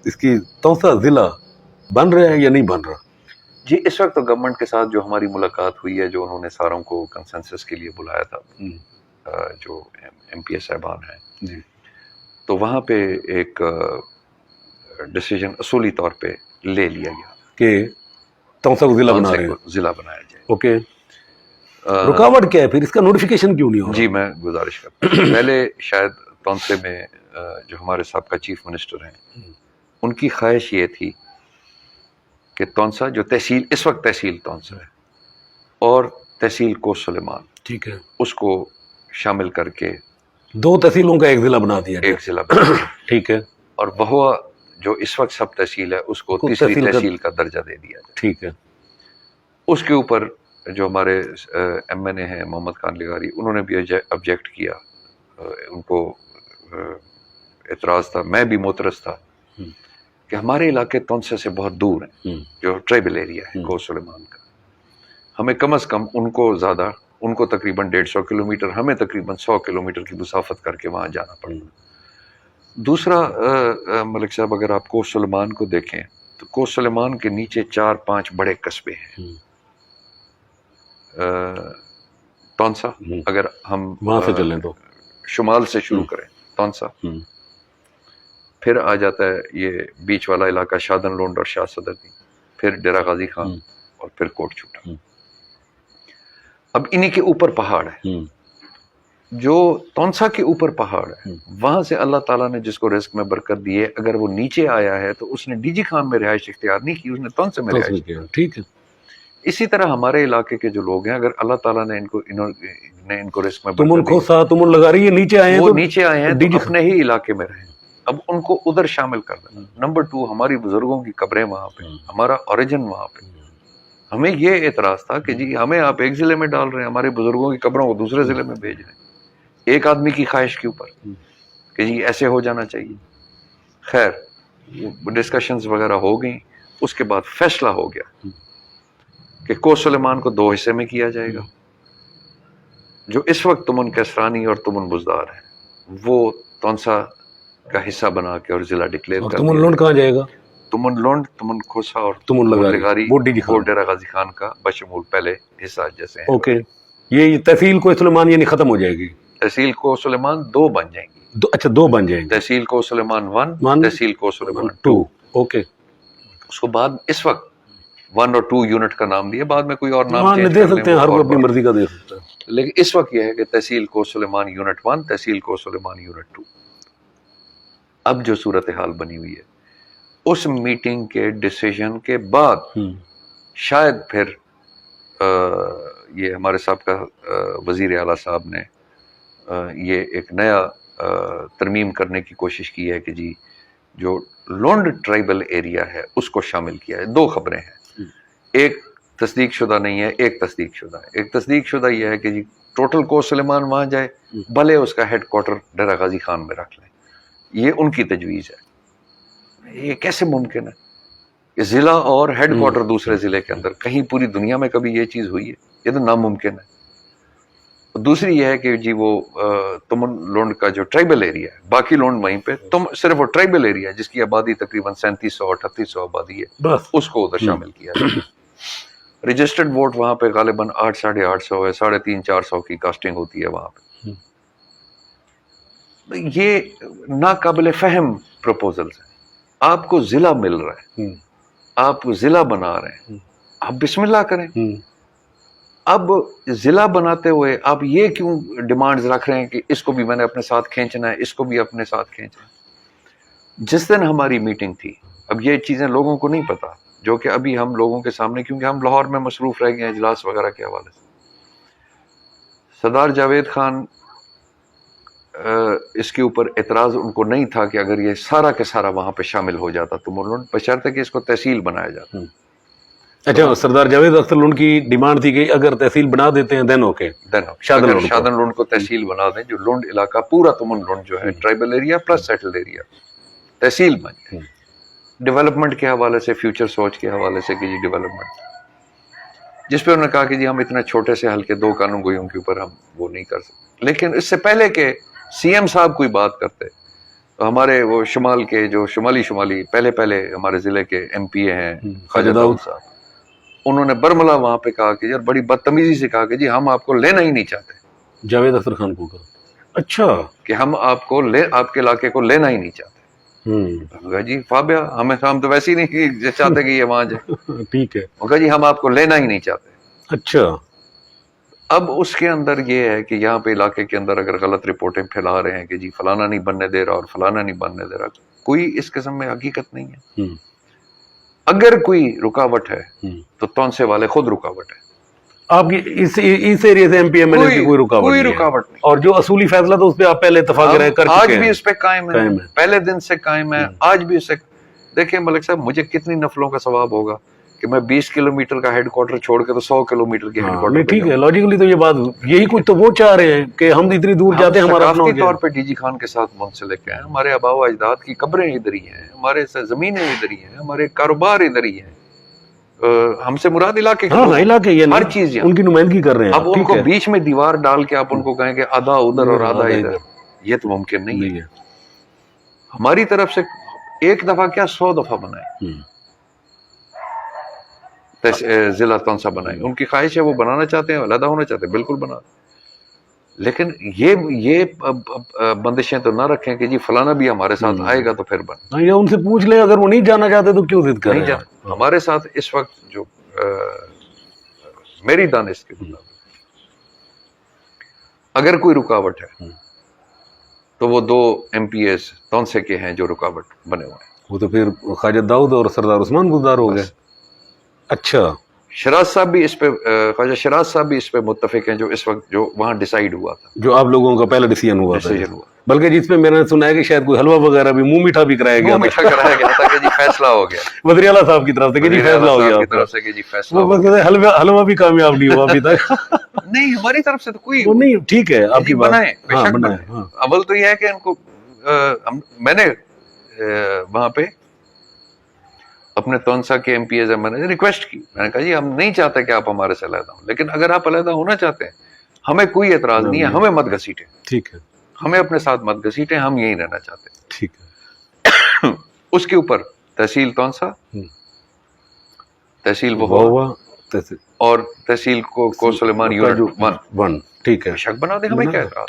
اس کی تونسا ضلع بن رہا ہے یا نہیں بن رہا؟ جی اس وقت تو گورنمنٹ کے ساتھ جو ہماری ملاقات ہوئی ہے، جو انہوں نے ساروں کو کنسنسس کے لیے بلایا تھا، جو ایم پی ایس صاحبان ہیں جی، تو وہاں پہ ایک ڈیسیجن اصولی طور پہ لے لیا گیا کہ تونسا کو ضلع بنا رہے ہیں. ضلع بنایا جائے. اوکے، رکاوٹ کیا ہے پھر؟ اس کا نوٹیفیکیشن کیوں نہیں ہو رہا؟ جی میں گزارش کرتا ہوں، پہلے شاید تونسے میں جو ہمارے سابقہ چیف منسٹر ہیں ان کی خواہش یہ تھی کہ تونسا جو تحصیل اس وقت تحصیل تونسا ہے اور تحصیل کوس سلیمان، ٹھیک ہے، اس کو شامل کر کے 2 تحصیلوں کا ایک ضلع بنا دیا جائے. ایک ضلع بنا دیا. ٹھیک ہے، اور بہوا جو اس وقت سب تحصیل ہے اس کو تیسری تحصیل کا درجہ دے دیا جائے. ٹھیک ہے. اس کے اوپر جو ہمارے ایم این اے ہیں محمد خان لغاری، انہوں نے بھی آبجیکٹ کیا، ان کو اعتراض تھا، میں بھی معترض تھا کہ ہمارے علاقے تونسے سے بہت دور ہیں، جو ٹرائبل ایریا ہے کوس سلیمان کا، ہمیں کم از کم ان کو زیادہ، ان کو تقریباً 150 کلومیٹر، ہمیں تقریباً 100 کلومیٹر کی مسافت کر کے وہاں جانا پڑتا. دوسرا ملک صاحب، اگر آپ کوس سلیمان کو دیکھیں تو کوس سلیمان کے نیچے 4-5 بڑے قصبے ہیں. تونسا، اگر ہم وہاں سے چلیں تو شمال سے شروع کریں، تونسا، پھر آ جاتا ہے یہ بیچ والا علاقہ شادن لونڈ اور شاہ صدر، پھر ڈیرہ غازی خان اور پھر کوٹ چھوٹا. اب انہی کے اوپر پہاڑ ہے، جو تونسا کے اوپر پہاڑ ہے، وہاں سے اللہ تعالیٰ نے جس کو رزق میں برکت دی ہے، اگر وہ نیچے آیا ہے تو اس نے ڈی جی خان میں رہائش اختیار نہیں کی، اس نے تونسے میں رہائش کی. ٹھیک ہے. اسی طرح ہمارے علاقے کے جو لوگ ہیں، اگر اللہ تعالیٰ نے ان کو رزق میں تمن برکت دی، کھوسا تمن لگا رہی ہے، نیچے آئے ہیں وہ تو نیچے آئے ہیں تو اپنے ہی علاقے میں رہیں، اب ان کو ادھر شامل کر دینا. نمبر 2، ہماری بزرگوں کی قبریں وہاں پہ، ہمارا اوریجن وہاں پہ. ہمیں یہ اعتراض تھا کہ جی ہمیں آپ ایک ضلع میں ڈال رہے ہیں، ہمارے بزرگوں کی قبروں کو دوسرے ضلع میں بھیج رہے ہیں، ایک آدمی کی خواہش کے اوپر کہ جی ایسے ہو جانا چاہیے. خیر ڈسکشنز وغیرہ ہو گئیں، اس کے بعد فیصلہ ہو گیا کہ کوس سلیمان کو 2 حصے میں کیا جائے گا. جو اس وقت تمن کیسرانی اور تمن بزدار ہے، وہ تونسا کا حصہ بنا کے اور ضلع ڈکلیئر کر تمن لونڈ کہاں جائے گا؟ تمن لونڈ، تمن کھوسا اور تمن لگاری وہ ڈی جی خان، وہ ڈیرہ غازی خان کا بشمول پہلے حصہ جیسے ہیں. اوکے، یہ تحصیل کو سلیمان یعنی ختم ہو جائے گی. تحصیل کو سلیمان 2 بن جائیں گی. اچھا 2 بن جائیں گے، تحصیل کو سلیمان 1، تحصیل کو سلیمان 2. اوکے. اس کو بعد اس وقت 1 اور 2 یونٹ کا نام دیا، بعد میں کوئی اور نام چینج دے سکتے ہیں، ہر کوئی اپنی مرضی کا دے سکتا ہے. لیکن اس وقت یہ ہے کہ تحصیل کو سلیمان یونٹ 1، تحصیل کو سلیمان یونٹ 2. اب جو صورتحال بنی ہوئی ہے، اس میٹنگ کے ڈیسیژن کے بعد شاید پھر یہ ہمارے سابقہ وزیر اعلیٰ صاحب نے یہ ایک نیا ترمیم کرنے کی کوشش کی ہے کہ جی جو لونڈ ٹرائبل ایریا ہے اس کو شامل کیا ہے. 2 خبریں ہیں، ایک تصدیق شدہ نہیں ہے، ایک تصدیق شدہ ہے. ایک تصدیق شدہ یہ ہے کہ جی ٹوٹل کوس سلیمان وہاں جائے، بھلے اس کا ہیڈ کوارٹر ڈیرہ غازی خان میں رکھ لیں. یہ ان کی تجویز ہے. یہ کیسے ممکن ہے کہ ضلع اور ہیڈ کوارٹر دوسرے ضلع کے اندر؟ کہیں پوری دنیا میں کبھی یہ چیز ہوئی ہے؟ یہ تو ناممکن ہے. دوسری یہ ہے کہ جی وہ تمن لونڈ کا جو ٹرائبل ایریا ہے، باقی لونڈ وہیں پہ، تم صرف وہ ٹرائبل ایریا جس کی آبادی تقریباً 3700-3800 آبادی ہے، اس کو ادھر شامل کیا جائے. رجسٹرڈ ووٹ وہاں پہ غالباً 800-850 ہے، 350-400 کی کاسٹنگ ہوتی ہے وہاں پہ. یہ ناقابل فہم پروپوزلز ہیں. آپ کو ضلع مل رہا ہے، آپ ضلع بنا رہے ہیں، آپ بسم اللہ کریں. اب ضلع بناتے ہوئے آپ یہ کیوں ڈیمانڈز رکھ رہے ہیں کہ اس کو بھی میں نے اپنے ساتھ کھینچنا ہے، اس کو بھی اپنے ساتھ کھینچنا ہے؟ جس دن ہماری میٹنگ تھی، اب یہ چیزیں لوگوں کو نہیں پتا، جو کہ ابھی ہم لوگوں کے سامنے، کیونکہ ہم لاہور میں مصروف رہ گئے ہیں اجلاس وغیرہ کے حوالے سے. سردار جاوید خان اس کے اوپر اعتراض ان کو نہیں تھا کہ اگر یہ سارا کے سارا وہاں پہ شامل ہو جاتا تو مولون بشرطے کہ اس کو تحصیل بنایا جاتا. اچھا، سردار جاوید اختر لونڈ کی ڈیمانڈ تھی کہ اگر تحصیل بنا دیتے ہیں دین اوکے، شادن لونڈ کو تحصیل بنا دیں، جو لونڈ علاقہ پورا تمن لونڈ جو ہے tribal area plus settled area تحصیل بن جائے. ڈیولپمنٹ کے حوالے سے، فیوچر سوچ کے حوالے سے کہ جی ڈیولپمنٹ، جس پہ انہوں نے کہا کہ جی ہم اتنے چھوٹے سے ہلکے 2 قانون گوئیوں کے اوپر ہم وہ نہیں کر سکتے. لیکن اس سے پہلے کہ سی ایم صاحب کوئی بات کرتے تو ہمارے وہ شمال کے جو شمالی پہلے ہمارے ضلع کے ایم پی اے ہیں خواجہ داؤد صاحب, انہوں نے برملا وہاں پہ کہا کہ یار بڑی بدتمیزی سے کہا کہ جی ہم آپ کو لینا ہی نہیں چاہتے. جاوید اختر خان کو کہا اچھا کہ ہم آپ کے علاقے کو لینا ہی نہیں چاہتے. جی فابیا ہم تو ویسے ہی نہیں چاہتے کہ یہ وہاں جائے. ٹھیک ہے. کہا جی ہم آپ کو لینا ہی نہیں چاہتے. اچھا. اب اس کے اندر یہ ہے کہ یہاں پہ علاقے کے اندر اگر غلط رپورٹیں پھیلا رہے ہیں کہ جی فلانا نہیں بننے دے رہا اور فلانا نہیں بننے دے رہا, کوئی اس قسم میں حقیقت نہیں ہے. اگر کوئی رکاوٹ ہے تو تونسے والے خود رکاوٹ ہے. آپ کی اس ایریا سے M P M L A کی کوئی رکاوٹ نہیں, اور جو اصولی فیصلہ تھا اس پہ آپ پہلے اتفاق رائے کر چکے ہیں. آج بھی اس پہ قائم ہے, پہلے دن سے قائم ہے, آج بھی اس سے. دیکھیں ملک صاحب, مجھے کتنی نفلوں کا ثواب ہوگا کہ میں 20 کلومیٹر کا ہیڈ کوارٹر چھوڑ کے تو 100 کلومیٹر کی ہیڈ کوارٹر. ٹھیک ہے, لاجیکلی تو یہ بات یہی کچھ تو وہ چاہ رہے ہیں کہ ہم اتنی دور جاتے ہیں, ہمارا ثقافتی طور پہ ڈی جی خان کے ساتھ منسلک ہیں. ہمارے آباء و اجداد کی قبریں ادھر ہی ہیں, ہمارے زمینیں ادھر ہی ہیں, ہمارے کاروبار ادھر ہی ہیں. ہم سے مراد علاقے ہر چیز ان کی نمائندگی کر رہے ہیں. اب ان کو بیچ میں دیوار ڈال کے آپ ان کو کہیں کہ آدھا ادھر اور آدھا ادھر, یہ تو ممکن نہیں ہے. ہماری طرف سے ایک دفعہ کیا 100 دفعہ بنائے, ضلع تونسا بنائے. ان کی خواہش ہے وہ بنانا چاہتے ہیں, علیحدہ ہونا چاہتے ہیں, بالکل بنا. لیکن یہ بندشیں تو نہ رکھیں کہ جی فلانا بھی ہمارے ساتھ آئے گا تو پھر بن. یا ان سے پوچھ لیں اگر وہ نہیں جانا چاہتے تو کیوں ضد کر رہے ہیں. ہمارے ساتھ اس وقت جو میری دانش کے مطابق اگر کوئی رکاوٹ ہے تو وہ 2 ایم پی ایس تونسے کے ہیں جو رکاوٹ بنے ہوئے ہیں. وہ تو پھر خواجہ داؤد اور سردار عثمان بزدار ہو گئے. اچھا. شراز صاحب بھی اس پہ, خواجہ شراز صاحب بھی اس پہ متفق ہیں جو اس وقت جو وہاں ڈیسائیڈ ہوا تھا, جو آپ لوگوں کا پہلا ڈیسیژن ہوا تھا. بلکہ جس پہ میں نے سنا ہے کہ شاید کوئی حلوہ وغیرہ بھی منہ میٹھا بھی کرایا گیا تھا کہ جی فیصلہ ہو گیا وزیر اعلیٰ صاحب کی طرف سے کہ جی فیصلہ ہو گیا. حلوہ بھی کامیاب نہیں ہوا ابھی تک. نہیں ہماری طرف سے تو کوئی نہیں. ٹھیک ہے, آپ کی بات. اول تو یہ ہے کہ ان کو میں نے وہاں پہ اپنے تونسا کے ایم پی ایز میں نے ریکویسٹ کی, میں نے کہا جی ہم نہیں چاہتے کہ آپ ہمارے سے علیحدہ ہوں, لیکن اگر آپ علیحدہ ہونا چاہتے ہیں ہمیں کوئی اعتراض نہیں ہے, ہمیں مت گھسیٹیں. ٹھیک ہے, ہمیں اپنے ساتھ مت گھسیٹیں, ہم یہیں رہنا چاہتے ہیں. ٹھیک ہے. اس کے اوپر تحصیل تونسا, تحصیل وہوا اور تحصیل کو سلیمان یونٹ 1 ٹھیک ہے شک بنا دیں, ہمیں کیا اعتراض.